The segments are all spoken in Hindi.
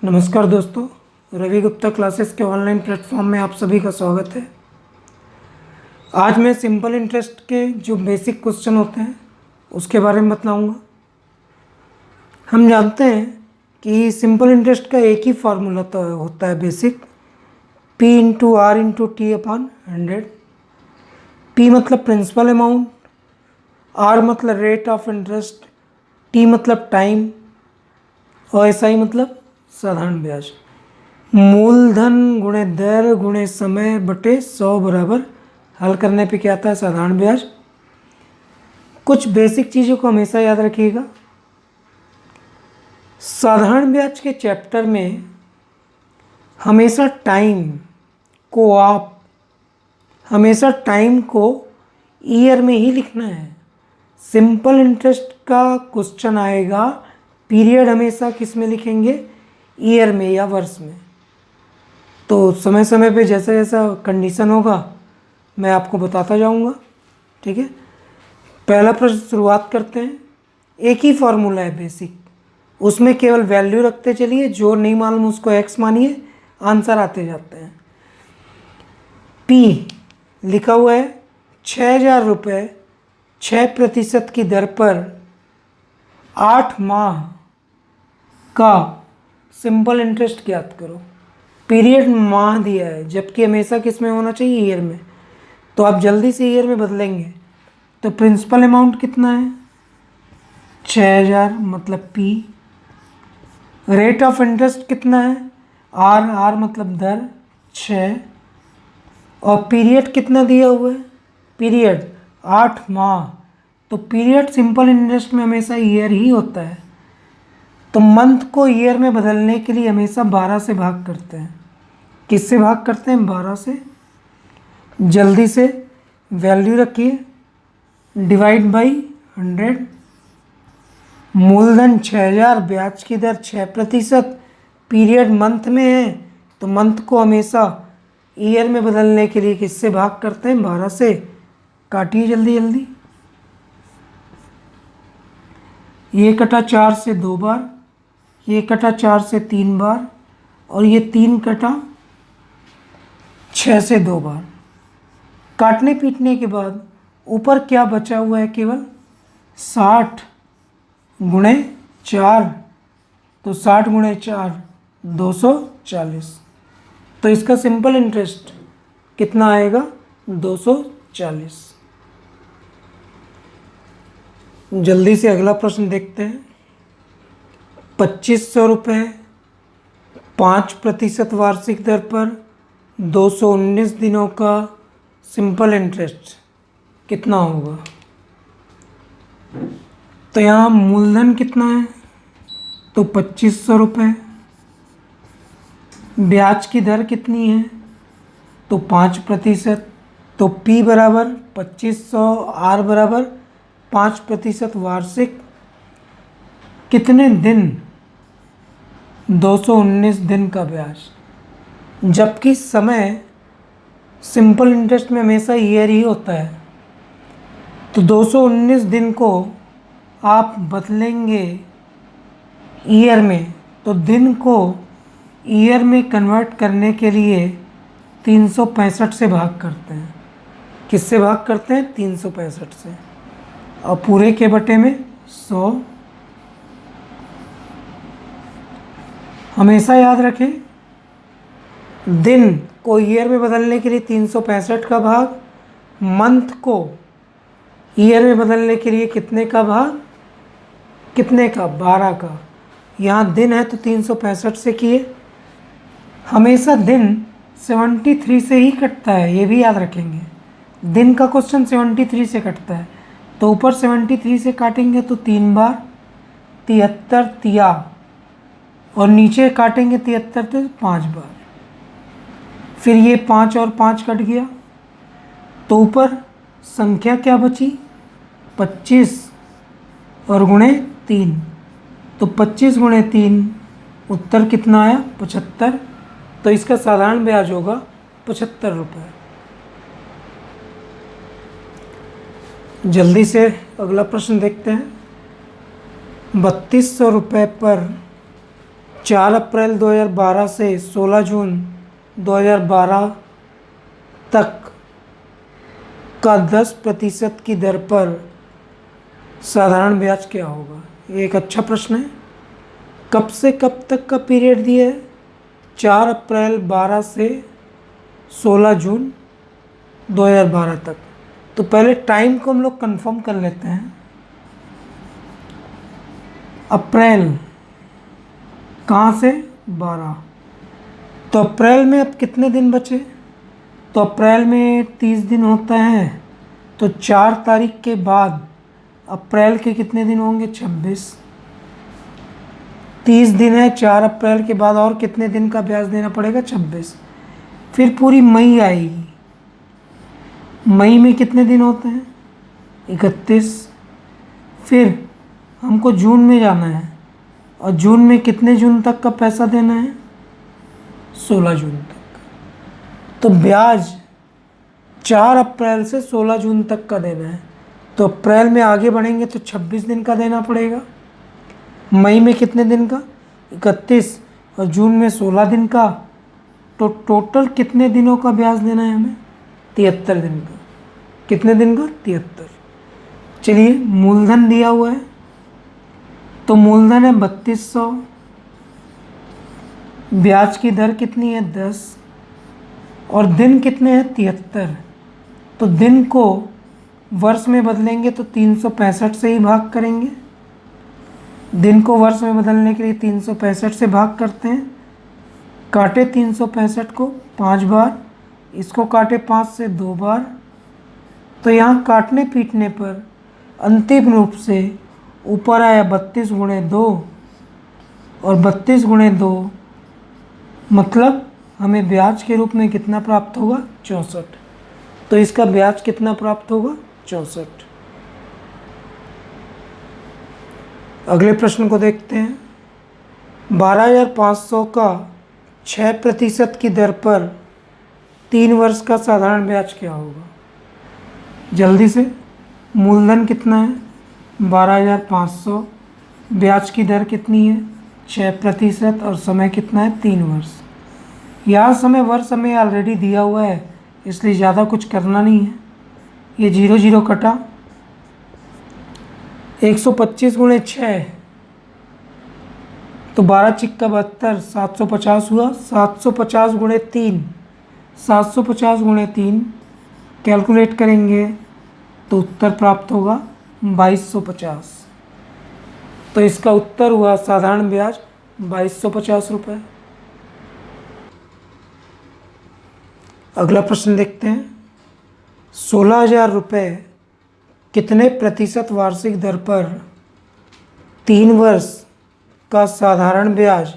नमस्कार दोस्तों, रवि गुप्ता क्लासेस के ऑनलाइन प्लेटफॉर्म में आप सभी का स्वागत है। आज मैं सिंपल इंटरेस्ट के जो बेसिक क्वेश्चन होते हैं उसके बारे में बताऊंगा। हम जानते हैं कि सिंपल इंटरेस्ट का एक ही फार्मूला तो होता है basic, P into R into T upon 100। P मतलब प्रिंसिपल अमाउंट, R मतलब रेट ऑफ इंटरेस्ट, T मतलब टाइम और SI मतलब साधारण ब्याज। मूलधन गुणे दर गुणे समय बटे 100 बराबर हल करने पे क्या आता है? साधारण ब्याज। कुछ बेसिक चीज़ों को हमेशा याद रखिएगा। साधारण ब्याज के चैप्टर में हमेशा टाइम को ईयर में ही लिखना है। सिंपल इंटरेस्ट का क्वेश्चन आएगा, पीरियड हमेशा किस में लिखेंगे? ईयर में या वर्ष में। तो समय समय पे जैसा जैसा कंडीशन होगा मैं आपको बताता जाऊंगा। ठीक है, पहला प्रश्न शुरुआत करते हैं। एक ही फॉर्मूला है बेसिक, उसमें केवल वैल्यू रखते चलिए, जो नहीं मालूम उसको एक्स मानिए, आंसर आते जाते हैं। पी लिखा हुआ है 6,000 रुपये 6% की दर पर 8 माह का सिंपल इंटरेस्ट ज्ञात करो। पीरियड माह दिया है, जबकि हमेशा किस में होना चाहिए? ईयर में। तो आप जल्दी से ईयर में बदलेंगे तो प्रिंसिपल अमाउंट कितना है? 6,000 मतलब P। रेट ऑफ इंटरेस्ट कितना है? R मतलब दर 6। और पीरियड कितना दिया हुआ है? पीरियड 8 माह। तो पीरियड सिंपल इंटरेस्ट में हमेशा ईयर ही होता है। तो मंथ को ईयर में बदलने के लिए हमेशा 12 से भाग करते हैं। किससे भाग करते हैं? 12 से। जल्दी से वैल्यू रखिए, डिवाइड बाई 100। मूलधन 6,000, ब्याज की दर 6%, पीरियड मंथ में है तो मंथ को हमेशा ईयर में बदलने के लिए किससे भाग करते हैं? 12 से। काटिए जल्दी जल्दी। ये कटा 4 से 2 बार, ये कटा 4 से 3 बार, और ये 3 कटा 6 से 2 बार। काटने पीटने के बाद ऊपर क्या बचा हुआ है? केवल 60 गुणे 4। तो 60 गुणे 4 240। तो इसका सिंपल इंटरेस्ट कितना आएगा? 240। जल्दी से अगला प्रश्न देखते हैं। 2,500 रुपये 5% वार्षिक दर पर 219 दिनों का सिंपल इंटरेस्ट कितना होगा? तो यहाँ मूलधन कितना है? तो 2,500 रुपये। ब्याज की दर कितनी है? तो 5%। तो P बराबर 2,500, R बराबर 5% वार्षिक। कितने दिन? 219 दिन का ब्याज। जबकि समय सिंपल इंटरेस्ट में हमेशा ईयर ही होता है, तो 219 दिन को आप बदलेंगे ईयर में, तो दिन को ईयर में कन्वर्ट करने के लिए 365 से भाग करते हैं। किससे भाग करते हैं? 365 से। और पूरे के बटे में 100। हमेशा याद रखें, दिन को ईयर में बदलने के लिए 365 का भाग, मंथ को ईयर में बदलने के लिए कितने का भाग? कितने का? 12 का। यहाँ दिन है तो 365 से किए। हमेशा दिन 73 से ही कटता है, ये भी याद रखेंगे। दिन का क्वेश्चन 73 से कटता है, तो ऊपर 73 से काटेंगे तो 3 बार 73 तिया, और नीचे काटेंगे 73 तो 5 बार। फिर ये 5 और 5 कट गया, तो ऊपर संख्या क्या बची? 25 और गुणे 3। तो 25 गुणे 3, उत्तर कितना आया? 75। तो इसका साधारण ब्याज होगा 75 रुपये। जल्दी से अगला प्रश्न देखते हैं। 3,200 रुपये पर 4 अप्रैल 2012 से 16 जून 2012 तक का 10% की दर पर साधारण ब्याज क्या होगा? ये एक अच्छा प्रश्न है। कब से कब तक का पीरियड दिया है? 4 अप्रैल 12 से 16 जून 2012 तक। तो पहले टाइम को हम लोग कंफर्म कर लेते हैं। अप्रैल कहाँ से? 12। तो अप्रैल में अब कितने दिन बचे? तो अप्रैल में 30 दिन होता है, तो 4 तारीख के बाद अप्रैल के कितने दिन होंगे? 26। 30 दिन है, 4 अप्रैल के बाद और कितने दिन का ब्याज देना पड़ेगा? 26। फिर पूरी मई आएगी। मई में कितने दिन होते हैं? 31। फिर हमको जून में जाना है, और जून में कितने जून तक का पैसा देना है? 16 जून तक। तो ब्याज 4 अप्रैल से 16 जून तक का देना है। तो अप्रैल में आगे बढ़ेंगे तो 26 दिन का देना पड़ेगा। मई में कितने दिन का? 31। और जून में 16 दिन का। तो टोटल कितने दिनों का ब्याज देना है हमें? 73 दिन का। कितने दिन का? 73। चलिए, मूलधन दिया हुआ है, तो मूलधन है 3200। ब्याज की दर कितनी है? 10। और दिन कितने हैं? 73। तो दिन को वर्ष में बदलेंगे तो 365 से ही भाग करेंगे। दिन को वर्ष में बदलने के लिए 365 से भाग करते हैं। काटे 365 को 5 बार, इसको काटे 5 से 2 बार। तो यहाँ काटने पीटने पर अंतिम रूप से ऊपर आया 32 गुणे 2, और 32 गुणे 2 मतलब हमें ब्याज के रूप में कितना प्राप्त होगा? 64। तो इसका ब्याज कितना प्राप्त होगा? 64। अगले प्रश्न को देखते हैं। 12,500 का 6% की दर पर 3 वर्ष का साधारण ब्याज क्या होगा? जल्दी से, मूलधन कितना है? 12,500। ब्याज की दर कितनी है? 6%। और समय कितना है? 3 वर्ष। यहाँ समय वर्ष हमें ऑलरेडी दिया हुआ है, इसलिए ज़्यादा कुछ करना नहीं है। ये 0 0 कटा, 125 गुणे 6, तो 12 चिक्का 72, 750 हुआ। 750 गुणे 3, 750 गुणे 3 कैलकुलेट करेंगे तो उत्तर प्राप्त होगा 2250। तो इसका उत्तर हुआ साधारण ब्याज 2250 रुपये। अगला प्रश्न देखते हैं। 16,000 रुपये कितने प्रतिशत वार्षिक दर पर 3 वर्ष का साधारण ब्याज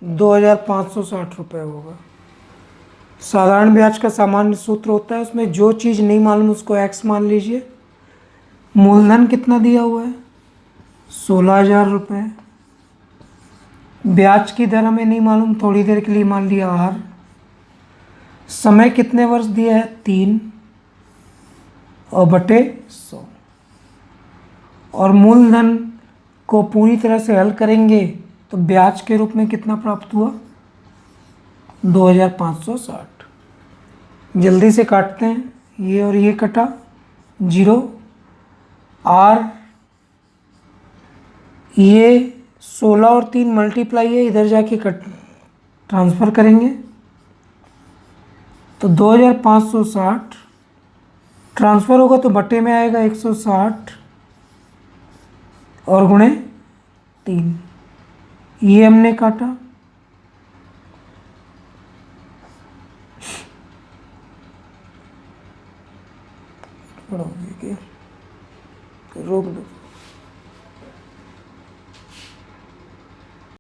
2,560 रुपये होगा? साधारण ब्याज का सामान्य सूत्र होता है, उसमें जो चीज़ नहीं मालूम उसको एक्स मान लीजिए। मूलधन कितना दिया हुआ है? 16,000 रुपये। ब्याज की दर हमें नहीं मालूम, थोड़ी देर के लिए मान लिया आर। समय कितने वर्ष दिया है? 3, और बटे 100। और मूलधन को पूरी तरह से हल करेंगे तो ब्याज के रूप में कितना प्राप्त हुआ? 2,560। जल्दी से काटते हैं, ये और ये कटा, 0। आर, ये 16 और 3 मल्टीप्लाई है, इधर जाके कट ट्रांसफ़र करेंगे तो 2,560 ट्रांसफ़र होगा तो बटे में आएगा 160 और गुणे 3। ये हमने काटा, रोक दो।